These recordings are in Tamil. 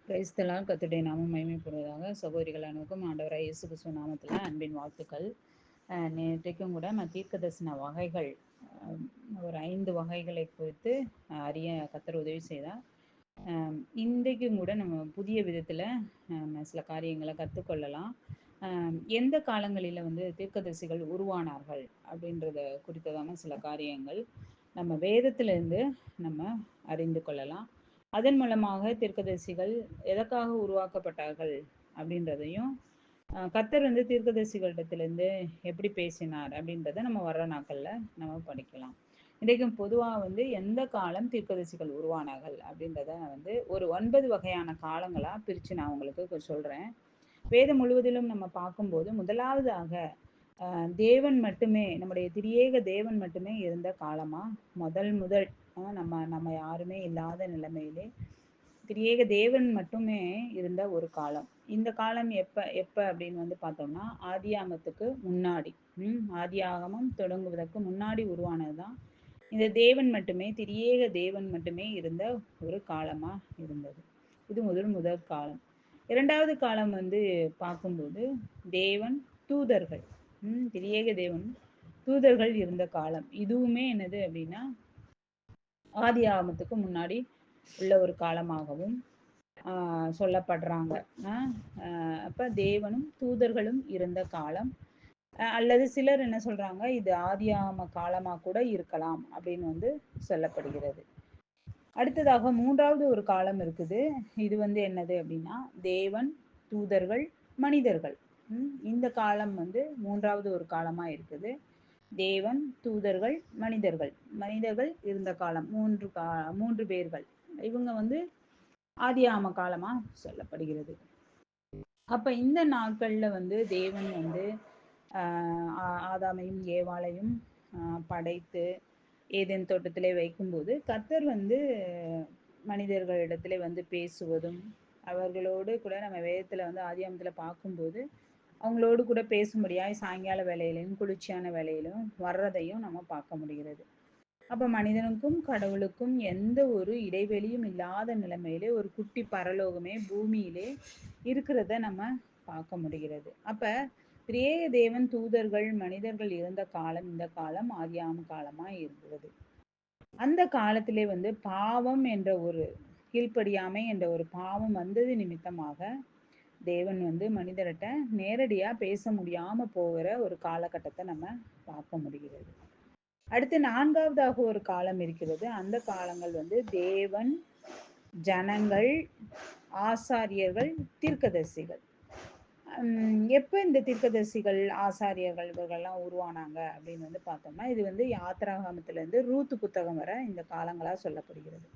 கிறிஸ்தலால் கத்துடைய நாமம் மகிமைப்படுவதாக. சகோதரிகள் அனைவருக்கும் ஆண்டவராய் இயேசு கிறிஸ்துவ நாமத்தில் அன்பின் வாழ்த்துக்கள். நேற்றைக்கும் கூட நான் தீர்க்க தரிசன வகைகள் ஒரு 5 வகைகளை குறித்து அறிய கத்தர் உதவி செய்தார். இன்றைக்கும் கூட நம்ம புதிய விதத்தில் சில காரியங்களை கற்றுக்கொள்ளலாம். எந்த காலங்களில் தீர்க்கதரிசிகள் உருவானார்கள் அப்படின்றத குறித்ததான சில காரியங்கள் நம்ம வேதத்திலிருந்து நம்ம அறிந்து கொள்ளலாம். அதன் மூலமாக தீர்க்கதரிசிகள் எதற்காக உருவாக்கப்பட்டார்கள் அப்படின்றதையும் கர்த்தர் தீர்க்கதரிசிகளிடத்திலிருந்து எப்படி பேசினார் அப்படின்றத நம்ம வர்ற நாட்களில் நம்ம படிக்கலாம். இன்றைக்கும் பொதுவாக எந்த காலம் தீர்க்கதரிசிகள் உருவானார்கள் அப்படின்றத நான் ஒரு 9 வகையான காலங்களாக பிரித்து நான் உங்களுக்கு சொல்கிறேன். வேதம் முழுவதிலும் நம்ம பார்க்கும்போது முதலாவதாக தேவன் மட்டுமே, நம்முடைய திரியேக தேவன் மட்டுமே இருந்த காலமாக முதல் நம்ம யாருமே இல்லாத நிலைமையிலே திரியேக தேவன் மட்டுமே இருந்த ஒரு காலம். இந்த காலம் எப்போ அப்படின்னு பார்த்தோம்னா ஆதியாகமத்துக்கு முன்னாடி, ஆதியாகமம் தொடங்குவதற்கு முன்னாடி உருவானது தான் இந்த தேவன் மட்டுமே, திரியேக தேவன் மட்டுமே இருந்த ஒரு காலமாக இருந்தது. இது முதல் காலம். இரண்டாவது காலம் பார்க்கும்போது தேவன் தூதர்கள், திரியேக தேவன் தூதர்கள் இருந்த காலம். இதுவுமே என்னது அப்படின்னா ஆதி ஆகமத்துக்கு முன்னாடி உள்ள ஒரு காலமாகவும் சொல்லப்படுறாங்க. அப்போ தேவனும் தூதர்களும் இருந்த காலம். அல்லது சிலர் என்ன சொல்றாங்க, இது ஆதியாகம காலமாக கூட இருக்கலாம் அப்படின்னு சொல்லப்படுகிறது. அடுத்ததாக மூன்றாவது ஒரு காலம் இருக்குது. இது என்னது அப்படின்னா தேவன், தூதர்கள், மனிதர்கள். இந்த காலம் மூன்றாவது ஒரு காலமாக இருக்குது. தேவன், தூதர்கள், மனிதர்கள். மனிதர்கள் இருந்த காலம் மூன்று பேர்கள். இவங்க ஆதியாகம காலமா சொல்லப்படுகிறது. அப்ப இந்த நாட்கள்ல தேவன் ஆதாமையும் ஏவாளையும் படைத்து ஏதேன் தோட்டத்திலே வைக்கும்போது கர்த்தர் மனிதர்களிடத்திலே பேசுவதும், அவர்களோடு கூட நம்ம வேதத்துல ஆதியாகமத்துல பார்க்கும்போது அவங்களோடு கூட பேசும்படியாய் சாயங்கால வேலையிலையும் குளிர்ச்சியான வேலையிலும் வர்றதையும் நம்ம பார்க்க முடிகிறது. அப்ப மனிதனுக்கும் கடவுளுக்கும் எந்த ஒரு இடைவெளியும் இல்லாத நிலைமையிலே ஒரு குட்டி பரலோகமே பூமியிலே இருக்கிறத நம்ம பார்க்க முடிகிறது. அப்ப திரியேக தேவன், தூதர்கள், மனிதர்கள் இருந்த காலம் இந்த காலம் ஆதியாகம காலமா இருந்தது. அந்த காலத்திலே பாவம் என்ற ஒரு கீழ்ப்படியாமை என்ற ஒரு பாவம் வந்தது நிமித்தமாக தேவன் மனிதர்கிட்ட நேரடியா பேச முடியாம போகிற ஒரு காலகட்டத்தை நம்ம பார்க்க முடிகிறது. அடுத்து நான்காவதாக ஒரு காலம் இருக்கிறது. அந்த காலங்கள் தேவன், ஜனங்கள், ஆசாரியர்கள், தீர்க்கதரிசிகள். எப்போ இந்த தீர்க்கதரிசிகள், ஆசாரியர்கள் இவர்கள்லாம் உருவானாங்க அப்படின்னு பார்த்தோம்னா இது யாத்திராகமத்திலேருந்து ரூத்து புத்தகம் வரை இந்த காலங்களாக சொல்லப்படுகிறது.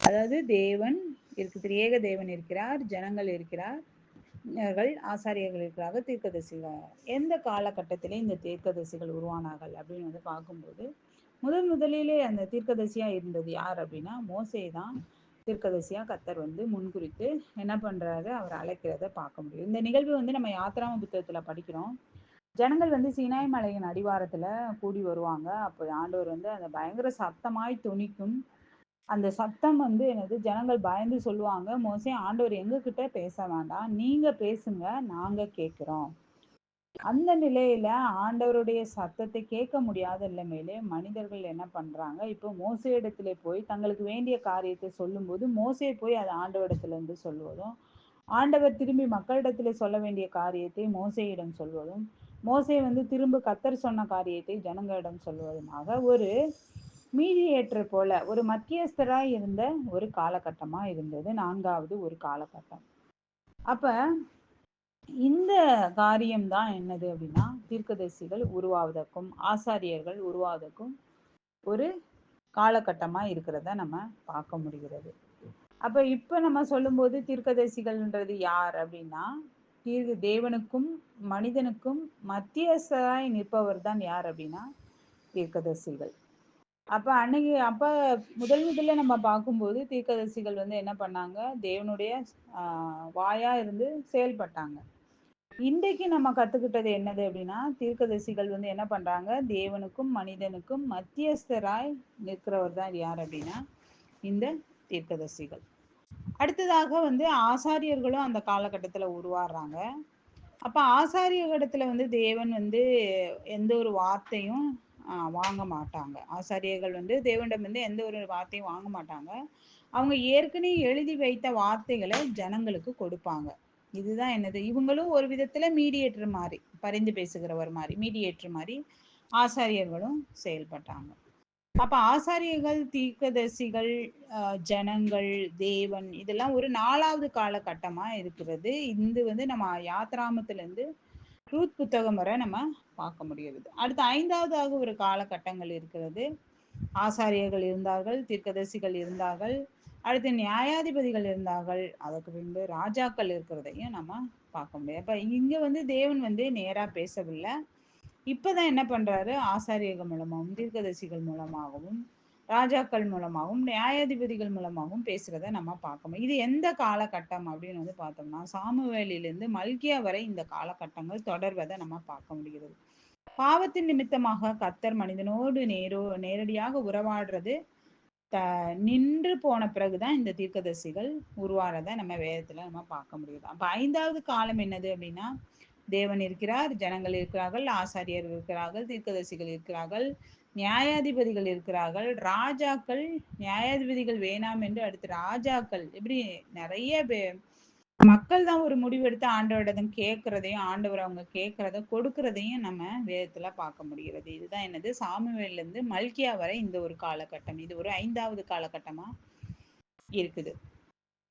அதாவது தேவன் திரியேக தேவன் இருக்கிறார், ஜனங்கள் இருக்கிறார், ஆசாரியர்கள் இருக்கிறார்கள், தீர்க்கதரிசிகள். எந்த காலகட்டத்திலே இந்த தீர்க்கதரிசிகள் உருவானார்கள் அப்படின்னு பார்க்கும்போது முதலிலே அந்த தீர்க்கதரிசியா இருந்தது யார் அப்படின்னா மோசே தான் தீர்க்கதரிசியா கர்த்தர் முன்குறித்து என்ன பண்றாரு, அவர் அழைக்கிறத பார்க்க முடியும். இந்த நிகழ்வு நம்ம யாத்திராம புத்தகத்துல படிக்கிறோம். ஜனங்கள் சீனாய் மலையின் அடிவாரத்துல கூடி வருவாங்க. அப்போ ஆண்டவர் அந்த பயங்கர சத்தமாய் துணிக்கும். அந்த சத்தம் என்னது, ஜனங்கள் பயந்து சொல்லுவாங்க, மோசே ஆண்டவர் எங்க கிட்ட பேச வேண்டாம், நீங்க பேசுங்க, நாங்க கேட்கிறோம். அந்த நிலையில ஆண்டவருடைய சத்தத்தை கேட்க முடியாத நிலைமையிலே மனிதர்கள் என்ன பண்றாங்க, இப்போ மோசே இடத்துல போய் தங்களுக்கு வேண்டிய காரியத்தை சொல்லும்போது மோசே போய் அதை ஆண்டவரிடத்துல சொல்லுவதும், ஆண்டவர் திரும்பி மக்களிடத்துல சொல்ல வேண்டிய காரியத்தை மோசேயிடம் சொல்வதும், மோசே திரும்ப கர்த்தர் சொன்ன காரியத்தை ஜனங்களிடம் சொல்வதுமாக ஒரு மீடியேட்டர் போல ஒரு மத்தியஸ்தராய் இருந்த ஒரு காலகட்டமா இருந்தது நான்காவது ஒரு காலகட்டம். அப்ப இந்த காரியம்தான் என்னது அப்படின்னா தீர்க்கதரிசிகள் உருவாவதற்கும் ஆசாரியர்கள் உருவாவதற்கும் ஒரு காலகட்டமா இருக்கிறத நம்ம பார்க்க முடிகிறது. அப்ப இப்ப நம்ம சொல்லும்போது தீர்க்கதரிசிகள்ன்றது யார் அப்படின்னா தேவனுக்கும் மனிதனுக்கும் மத்தியஸ்தராய் நிற்பவர் தான் யார் அப்படின்னா தீர்க்கதரிசிகள். அப்ப முதல்ல நம்ம பார்க்கும்போது தீர்க்கதரிசிகள் என்ன பண்ணாங்க, தேவனுடைய வாயா இருந்து செயல்பட்டாங்க. இன்றைக்கு நம்ம கத்துக்கிட்டது என்னது அப்படின்னா தீர்க்கதரிசிகள் என்ன பண்றாங்க, தேவனுக்கும் மனிதனுக்கும் மத்தியஸ்தராய் நிற்கிறவர் தான் யார் அப்படின்னா இந்த தீர்க்கதரிசிகள். அடுத்ததாக வந்து ஆசாரியர்களும் அந்த காலகட்டத்துல உருவாடுறாங்க. அப்ப ஆசாரியர்களிடத்துல வந்து தேவன் வந்து எந்த ஒரு வார்த்தையும் வாங்க மாட்டாங்க. ஆசாரியர்கள் வந்து தேவனிடம் வந்து எந்த ஒரு வார்த்தையும் வாங்க மாட்டாங்க. அவங்க ஏற்கனவே எழுதி வைத்த வார்த்தைகள ஜனங்களுக்கு கொடுப்பாங்க. இதுதான் என்னது, இவங்களும் ஒரு விதத்துல மீடியேட்டர் மாரி, பரிந்து பேசுகிறவர் மாரி, மீடியேட்டர் மாரி ஆசாரியர்களும் செயல்பட்டாங்க. அப்ப ஆசாரியர்கள், தீர்க்கதரிசிகள், ஜனங்கள், தேவன் இதெல்லாம் ஒரு 4வது காலகட்டமா இருக்கிறது. இது வந்து நம்ம யாத்திராமத்திலிருந்து ரூத் புத்தகம் வரை நம்ம பார்க்க முடிகிறது. அடுத்து 5வதாக ஒரு காலகட்டங்கள் இருக்கிறது. ஆசாரியர்கள் இருந்தார்கள், தீர்க்கதரிசிகள் இருந்தார்கள், அடுத்து நியாயாதிபதிகள் இருந்தார்கள், அதற்கு பின்பு ராஜாக்கள் இருக்கிறதையும் நம்ம பார்க்க முடியும். அப்ப இங்க வந்து தேவன் வந்து நேரா பேசவில்லை. இப்பதான் என்ன பண்றாரு, ஆசாரியர்கள் மூலமாகவும், தீர்க்கதரிசிகள் மூலமாகவும், ராஜாக்கள் மூலமாகவும், நியாயாதிபதிகள் மூலமாகவும் பேசுறத நம்ம பார்க்க முடியும். இது எந்த காலகட்டம் அப்படின்னு வந்து பார்த்தோம்னா, சாமுவேலிலிருந்து மல்கியா வரை இந்த காலகட்டங்கள் தொடர்வதை நம்ம பார்க்க முடிகிறது. பாவத்தின் நிமித்தமாக கர்த்தர் மனிதனோடு நேரடியாக உறவாடுறது த நின்று போன பிறகுதான் இந்த தீர்க்கதரிசிகள் உருவாறத நம்ம வேதத்துல நம்ம பார்க்க முடியுது. அப்ப 5வது காலம் என்னது அப்படின்னா, தேவன் இருக்கிறார், ஜனங்கள் இருக்கிறார்கள், ஆசாரியர் இருக்கிறார்கள், தீர்க்கதரிசிகள் இருக்கிறார்கள், நியாயாதிபதிகள் இருக்கிறார்கள், ராஜாக்கள், நியாயாதிபதிகள் வேணாம் என்று அடுத்து ராஜாக்கள், இப்படி நிறைய மக்கள் தான் ஒரு முடிவெடுத்து ஆண்டவரிடம் கேட்கிறதையும், ஆண்டவர் அவங்க கேட்கிறத கொடுக்கிறதையும் நம்ம வேதத்துல பார்க்க முடிகிறது. இதுதான் என்னது, சாமுவேல்ல இருந்து மல்கியா வரை இந்த ஒரு காலகட்டம். இது ஒரு 5வது காலகட்டமா இருக்குது.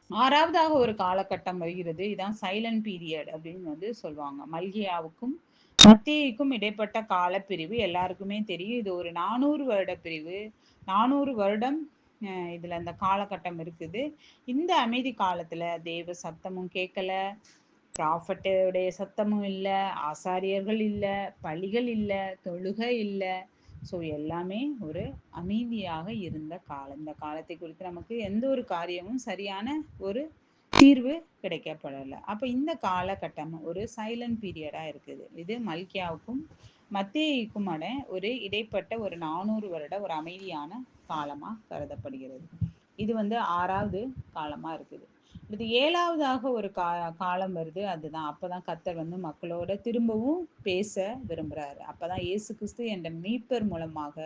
6வதாக ஒரு காலகட்டம் வருகிறது. இதான் சைலண்ட் பீரியட் அப்படின்னு வந்து சொல்லுவாங்க. மல்கியாவுக்கும் மத்தேயுக்கும் இடைப்பட்ட காலப்பிரிவு எல்லாருக்குமே தெரியும். இது ஒரு 400 வருட பிரிவு. 400 வருடம் இதுல இந்த காலகட்டம் இருக்குது. இந்த அமைதி காலத்துல தேவ சத்தமும் கேட்கல, ப்ராஃபட்டுடைய சத்தமும் இல்ல, ஆசாரியர்கள் இல்ல, பலிகள் இல்ல, தொழுகை இல்ல. ஸோ எல்லாமே ஒரு அமைதியாக இருந்த காலம். இந்த காலத்தை குறித்து நமக்கு எந்த ஒரு காரியமும் சரியான ஒரு தீர்வு கிடைக்கப்படல. அப்ப இந்த காலகட்டம் ஒரு சைலண்ட் பீரியடா இருக்குது. இது மல்கியாவுக்கும் மத்தேயுக்குமான ஒரு இடைப்பட்ட ஒரு 400 வருட ஒரு அமைதியான காலமா கருதப்படுகிறது. இது வந்து 6வது காலமா இருக்குது. இது 7வதாக ஒரு காலம் வருது. அதுதான் அப்பதான் கர்த்தர் வந்து மக்களோட திரும்பவும் பேச விரும்புறாரு. அப்பதான் இயேசு கிறிஸ்து என்ற மீட்பர் மூலமாக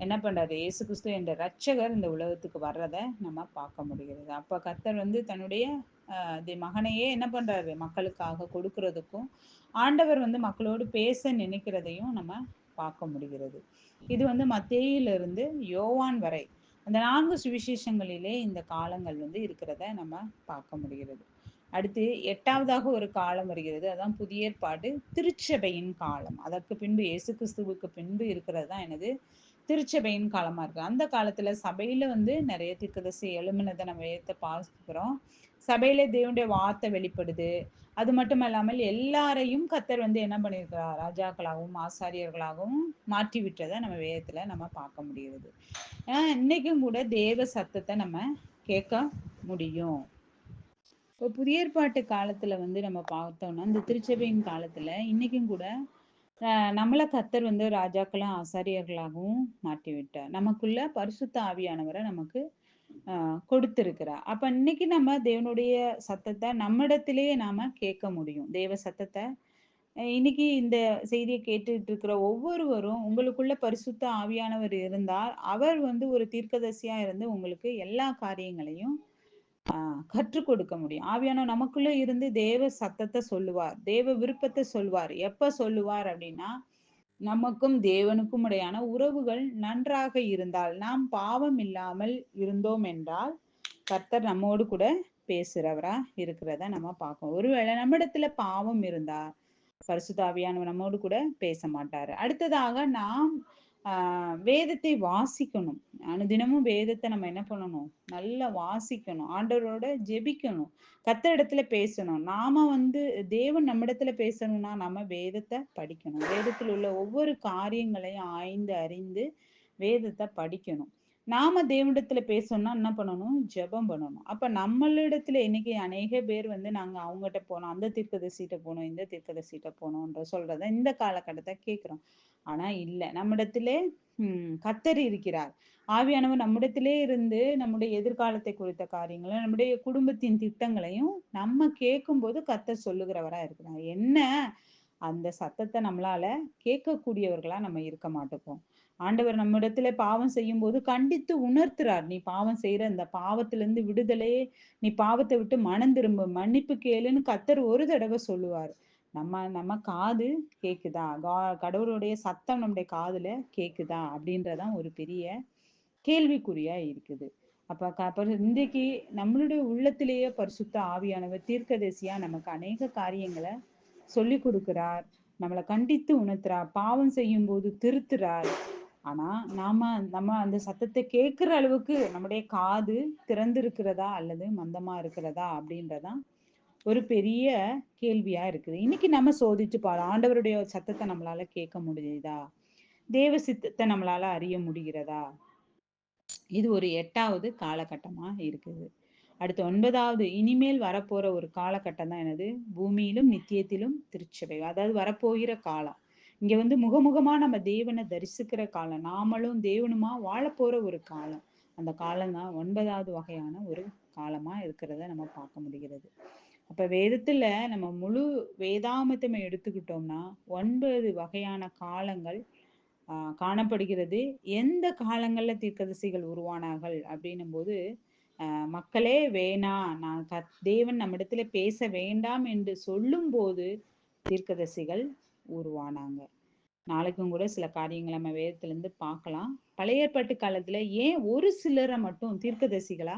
என்ன பண்றாரு, இயேசு கிறிஸ்து என்ற இரட்சகர் இந்த உலகத்துக்கு வர்றத நம்ம பார்க்க முடிகிறது. அப்ப கர்த்தர் வந்து தன்னுடைய மகனையே என்ன பண்றாரு, மக்களுக்காக கொடுக்கிறதுக்கும், ஆண்டவர் வந்து மக்களோடு பேச நினைக்கிறதையும் நம்ம பார்க்க முடிகிறது. இது வந்து மத்தேயிலிருந்து யோவான் வரை அந்த 4 சுவிசேஷங்களிலே இந்த காலங்கள் வந்து இருக்கிறத நம்ம பார்க்க முடிகிறது. அடுத்து 8வதாக ஒரு காலம் வருகிறது. அதான் புதிய ஏற்பாடு திருச்சபையின் காலம். அதற்கு பின்பு இயேசு கிறிஸ்துவுக்கு பின்பு இருக்கிறது தான் என்னது, திருச்சபையின் காலமா இருக்கு. அந்த காலத்துல சபையில வந்து நிறைய தீர்க்கதரிசி எழும்பினதை நம்ம பார்க்கிறோம். சபையில தேவனுடைய வார்த்தை வெளிப்படுது. அது மட்டுமல்லாமல் எல்லாரையும் கர்த்தர் வந்து என்ன பண்ணியிருக்கிறார், ராஜாக்களாகவும் ஆசாரியர்களாகவும் மாற்றி விட்டதை நம்ம வேதத்துல நம்ம பார்க்க முடிகிறது. இன்னைக்கும் கூட தேவ சத்தத்தை நம்ம கேட்க முடியும். இப்போ புதிய ஏற்பாட்டு காலத்துல வந்து நம்ம பார்த்தோம்னா, இந்த திருச்சபையின் காலத்துல இன்னைக்கும் கூட நம்மள கர்த்தர் வந்து ராஜாக்களும் ஆசாரியர்களாகவும் மாற்றி விட்டார். நமக்குள்ள பரிசுத்த ஆவியானவரை நமக்கு கொடுத்திருக்கிறார். அப்ப இன்னைக்கு நம்ம தேவனுடைய சத்தத்தை நம்மிடத்திலேயே நாம கேட்க முடியும். தேவ சத்தத்தை இன்னைக்கு இந்த செய்தியை கேட்டுட்டு இருக்கிற ஒவ்வொருவரும் உங்களுக்குள்ள பரிசுத்த ஆவியானவர் இருந்தால், அவர் வந்து ஒரு தீர்க்கதரிசியா இருந்து உங்களுக்கு எல்லா காரியங்களையும் கற்றுக் கொடுக்க முடியும். ஆவியானவர் நமக்குள்ள இருந்து தேவ சத்தத்தை சொல்லுவார். தேவ விருப்பத்தை சொல்வார். எப்ப சொல்லுவார் அப்படின்னா, நமக்கும் தேவனுக்கும் இடையான உறவுகள் நன்றாக இருந்தால், நாம் பாவம் இல்லாமல் இருந்தோம் என்றால், கர்த்தர் நம்மோடு கூட பேசுறவரா இருக்கிறத நம்ம பார்க்கோம். ஒருவேளை நம்மிடத்துல பாவம் இருந்தா, பரிசுத்த ஆவியானவர் நம்மோடு கூட பேச மாட்டாரு. அடுத்ததாக நாம் வேதத்தை வாசிக்கணும். அனுதினமும் வேதத்தை நம்ம என்ன பண்ணணும், நல்லா வாசிக்கணும். ஆண்டவரோட ஜெபிக்கணும். கர்த்தரிடத்துல பேசணும். நாம வந்து தேவன் நம்மிடத்துல பேசணும்னா நம்ம வேதத்தை படிக்கணும். வேதத்தில் உள்ள ஒவ்வொரு காரியங்களையும் ஆய்ந்து அறிந்து வேதத்தை படிக்கணும். நாம தேவனிடத்துல பேசணும்னா என்ன பண்ணணும்? ஜெபம் பண்ணணும். அப்ப நம்மளிடத்துல இன்னைக்கு அநேக பேர் வந்து நாங்க அவங்கட்ட போனோம், அந்த தீர்க்கதரிசிட்ட போனோம், இந்த தீர்க்கதரிசிட்ட போனோம்ன்ற சொல்றத இந்த காலகட்டத்த கேட்கிறோம். ஆனா இல்ல. நம்மிடத்திலே கர்த்தர் இருக்கிறார். ஆவியானவர் நம்மிடத்திலே இருந்து நம்முடைய எதிர்காலத்தை குறித்த காரியங்கள, நம்முடைய குடும்பத்தின் திட்டங்களையும் நம்ம கேட்கும்போது கர்த்தர் சொல்லுகிறவரா இருக்கிறார். என்ன அந்த சத்தத்த நம்மளால கேட்கக்கூடியவர்களா நம்ம இருக்க மாட்டோம். ஆண்டவர் நம்மிடத்திலே பாவம் செய்யும்போது கண்டித்து உணர்த்துறார். நீ பாவம் செய்ற இந்த பாவத்திலிருந்து விடுதலையே நீ பாவத்த விட்டு மனம் திரும்பு, மன்னிப்பு கேளுன்னு கர்த்தர் ஒரு தடவ சொல்லுவாரு. நம்ம நம்ம காது கேக்குதா? கடவுளுடைய சத்தம் நம்முடைய காதுல கேக்குதா? அப்படின்றதான் ஒரு பெரிய கேள்விக்குறியா இருக்குது. அப்ப இன்றைக்கு நம்மளுடைய உள்ளத்திலேயே பரிசுத்த ஆவியானவர் தீர்க்கதரிசியா நமக்கு அநேக காரியங்கள சொல்லிக் குடுக்கிறார். நம்மள கண்டித்து உணர்த்துறார். பாவம் செய்யும்போது திருத்துறார். ஆனா, நம்ம அந்த சத்தத்த கேட்கிற அளவுக்கு நம்முடைய காது திறந்திருக்கிறதா? அல்லது மந்தமா இருக்கிறதா? அப்படின்றதான் ஒரு பெரிய கேள்வியா இருக்குது. இன்னைக்கு நம்ம சோதிச்சு ஆண்டவருடைய சத்தத்த நம்மளால கேட்க முடியுதா? தேவ சித்தத்த நம்மளால அறிய முடிகிறதா? இது ஒரு 8வது காலகட்டமா இருக்குது. அடுத்து 9வது இனிமேல் வரப்போற ஒரு காலகட்டம் தான் என்னது? பூமியிலும் நித்தியத்திலும் திருச்சபை. அதாவது வரப்போகிற காலம். இங்க வந்து முகமுகமா நம்ம தேவன தரிசிக்கிற காலம். நாமளும் தேவனுமா வாழப்போற ஒரு காலம். அந்த காலம் தான் 9வது வகையான ஒரு காலமா இருக்கிறத நம்ம பார்க்க முடிகிறது. அப்ப வேதத்துல நம்ம முழு வேதாமத்தமே எடுத்துக்கிட்டோம்னா 9 வகையான காலங்கள் காணப்படுகிறது. எந்த காலங்கள்ல தீர்க்கதரிசிகள் உருவானார்கள் அப்படின்னும்போது, மக்களே வேணாம், தேவன் நம்மிடத்திலே பேச வேண்டாம் என்று சொல்லும்போது தீர்க்கதரிசிகள் உருவானாங்க. நாளைக்கும் கூட சில காரியங்கள நம்ம வேதத்திலிருந்து பார்க்கலாம். பழைய ஏற்பாட்டு காலத்துல ஏன் ஒரு சிலர மட்டும் தீர்க்கதரிசிகளா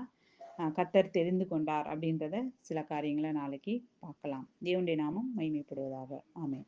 கர்த்தர் தெரிந்து கொண்டார் அப்படின்றத சில காரியங்கள நாளைக்கு பார்க்கலாம். தேவனுடைய நாமம் மகிமைப்படுவதாக. ஆமென்.